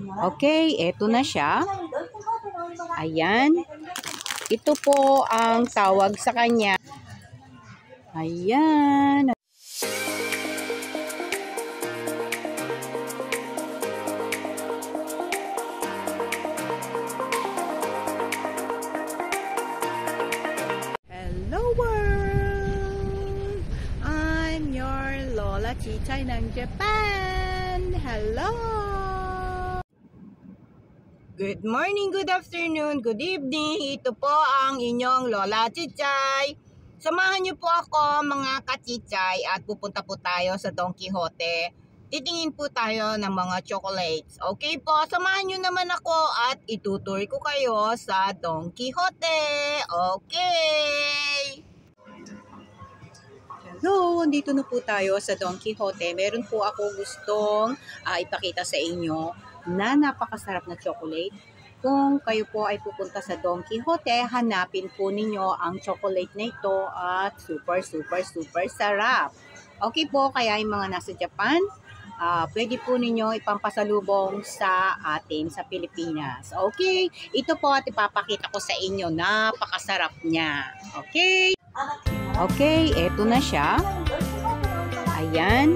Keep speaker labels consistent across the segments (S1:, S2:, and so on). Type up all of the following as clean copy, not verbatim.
S1: Okay, eto na siya. Ayan. Ito po ang tawag sa kanya. Ayan. Hello world! I'm your Lola Chichay ng Japan. Hello! Good morning, good afternoon, good evening. Ito po ang inyong Lola Chichay. Samahan niyo po ako mga kachichay at pupunta po tayo sa Don Quijote. Titingin po tayo ng mga chocolates. Okay po, samahan niyo naman ako at itutur ko kayo sa Don Quijote. Okay! Hello, dito na po tayo sa Don Quijote. Meron po ako gustong ipakita sa inyo na napakasarap na chocolate. Kung kayo po ay pupunta sa Don Quijote, hanapin po ninyo ang chocolate na ito at super sarap. Okay po, kaya yung mga nasa Japan, pwede po ninyo ipampasalubong sa atin sa Pilipinas. Okay, ito po at ipapakita ko sa inyo, napakasarap niya. Okay, okay, eto na siya. Ayan,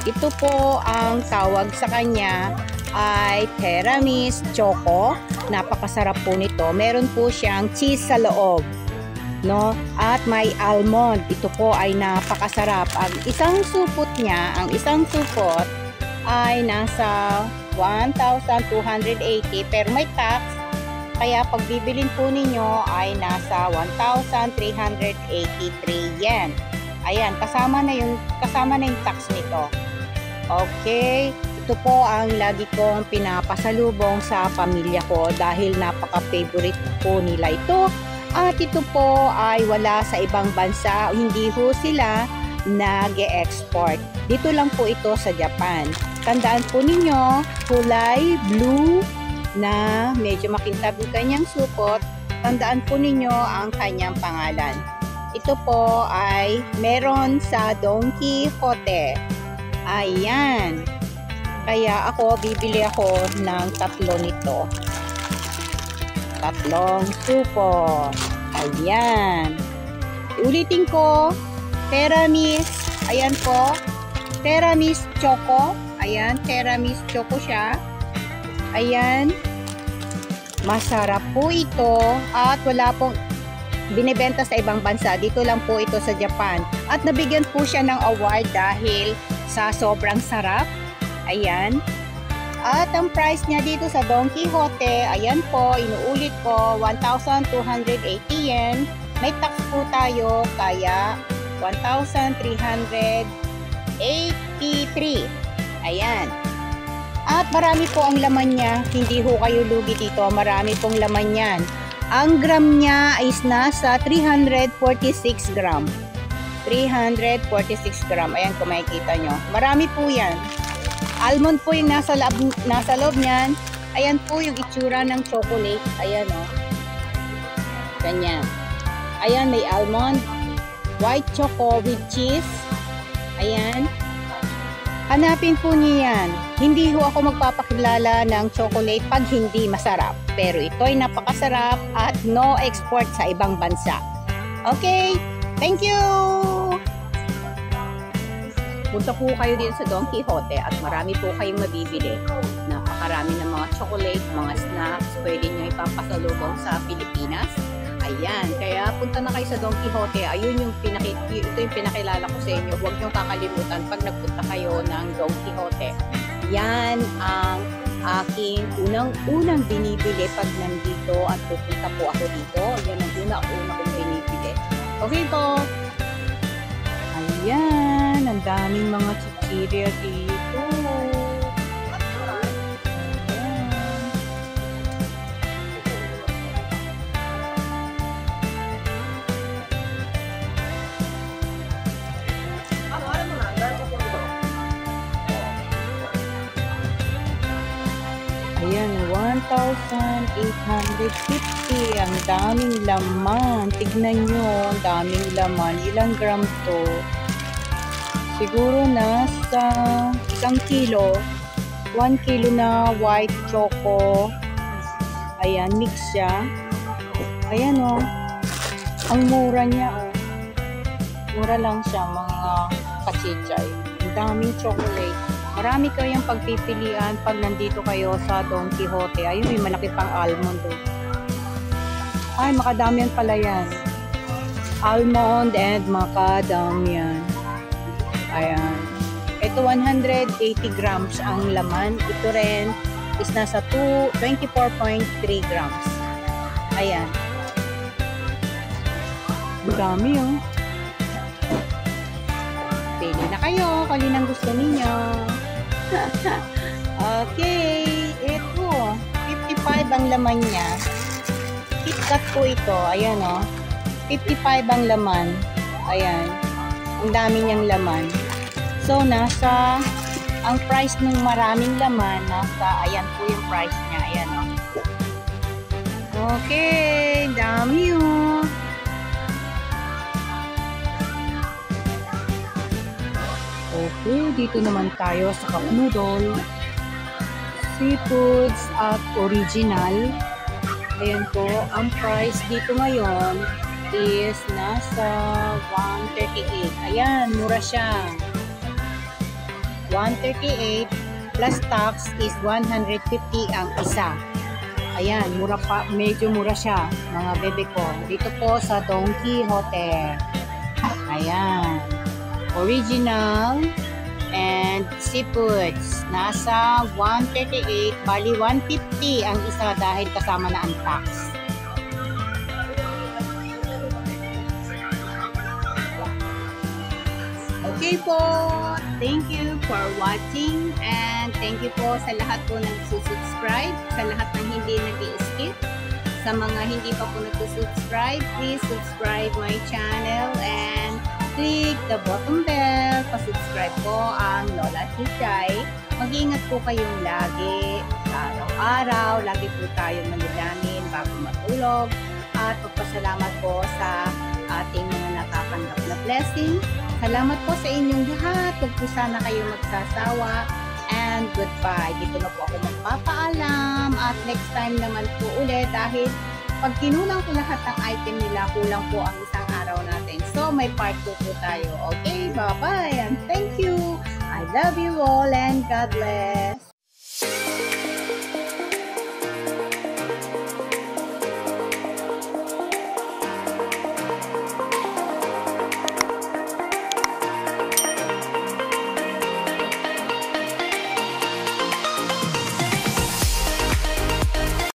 S1: ito po ang tawag sa kanya ay Teramis Choco. Napakasarap po nito. Meron po siyang cheese sa loob, no? At may almond. Ito po ay napakasarap. Ang isang supot niya, ang isang supot ay nasa 1,280 pero may tax. Kaya pag bibilin po ninyo ay nasa 1,383 yen. Ayan, kasama na yung tax nito. Okay. Ito po ang lagi kong pinapasalubong sa pamilya ko dahil napaka-favorite po nila ito. At ito po ay wala sa ibang bansa, hindi po sila nag-e-export. Dito lang po ito sa Japan. Tandaan po ninyo, kulay blue na medyo makintab yung kanyang supot. Tandaan po ninyo ang kanyang pangalan. Ito po ay meron sa Don Quijote. Ayan. Kaya ako, bibili ako ng 3 nito. 3 supot. Ayan. Ulitin ko. Teramis. Ayan po. Teramis Choco. Ayan. Teramis Choco siya. Ayan. Masarap po ito. At wala pong binibenta sa ibang bansa. Dito lang po ito sa Japan. At nabigyan po siya ng award dahil sa sobrang sarap. Ayan. At ang price niya dito sa Don Quijote, ayan po, inuulit ko, 1,280 yen. May tax po tayo, kaya 1,383. Ayan. At marami po ang laman niya. Hindi ho kayo lugi dito. Marami pong laman yan. Ang gram niya is nasa 346 gram. 346 gram. Ayan kung makikita nyo. Marami po yan. Almond po yung nasa loob niyan. Ayan po yung itsura ng chocolate. Ayan o. Ganyan. Ayan, may almond. White choco with cheese. Ayan. Hanapin po niyo yan. Hindi ho ako magpapakilala ng chocolate pag hindi masarap. Pero ito ay napakasarap at no export sa ibang bansa. Okay? Thank you! Punta po kayo din sa Don Quijote at marami po kayong mabibili. Napakarami ng mga chocolate, mga snacks, pwede nyo ipapasalubong sa Pilipinas. Ayan, kaya punta na kayo sa Don Quijote. Ayun yung ito yung pinakilala ko sa inyo. Huwag nyo kakalimutan pag nagpunta kayo ng Don Quijote. Yan ang aking unang binibili pag nandito at pupunta po ako dito. Yan ang unang kong binibili. Okay po. Ayan, ang daming mga chichirya dito. Ayan, 1,850. Ang daming laman. Tignan nyo, ang daming laman. Ilang gram to? Siguro nasa 1 kilo. 1 kilo na white choco. Ayan, mix siya. Ayan o. Ang mura niya o. Mura lang siya mga kachichay. Ang daming chocolate. Marami kayong pagpipilian pag nandito kayo sa Don Quijote. Ayun, may malaki pang almond o. Ay, macadamian pala yan. Almond and macadamian. Ayan. Ito 180 grams ang laman. Ito rin is nasa 24.3 grams. Ayan. Ang dami oh. Pili na kayo kung alin ang gusto ninyo. Okay. Ito. 55 ang laman niya. KitKat po ito. Ayan oh. 55 ang laman. Ayan. Ang dami niyang laman. So, ang price ng maraming laman, ayan po yung price niya. Ayan, o. Okay, dami, o. Okay, dito naman tayo sa cup noodle. Seafoods at original. Ayan po, ang price dito ngayon is nasa 138. Ayan, mura siya. 138 plus tax is 150 ang isa. Ayan, mura pa, medyo mura siya, mga bebe ko. Dito po sa Don Quijote. Ayan. Original and seafoods. Nasa 138, bali 150 ang isa dahil kasama na ang tax. Okay po, thank you for watching and thank you po sa lahat po na nagsusubscribe, sa lahat ng hindi nag-i-skip. Sa mga hindi pa po nagsusubscribe, please subscribe my channel and click the button bell. Pa-subscribe po ang Lola Chichay. Mag-iingat po kayong lagi, araw-araw, lagi po tayong manalangin bago matulog at pagpasalamat po sa ating mga natatanggap na blessing. Salamat po sa inyong lahat. Huwag po sana kayo magsasawa. And goodbye. Dito na po ako magpapaalam. At next time naman po ulit dahil pag kinulang ko lahat ng item nila, kulang po ang isang araw natin. So, may part 2 po tayo. Okay, bye-bye. And thank you. I love you all and God bless.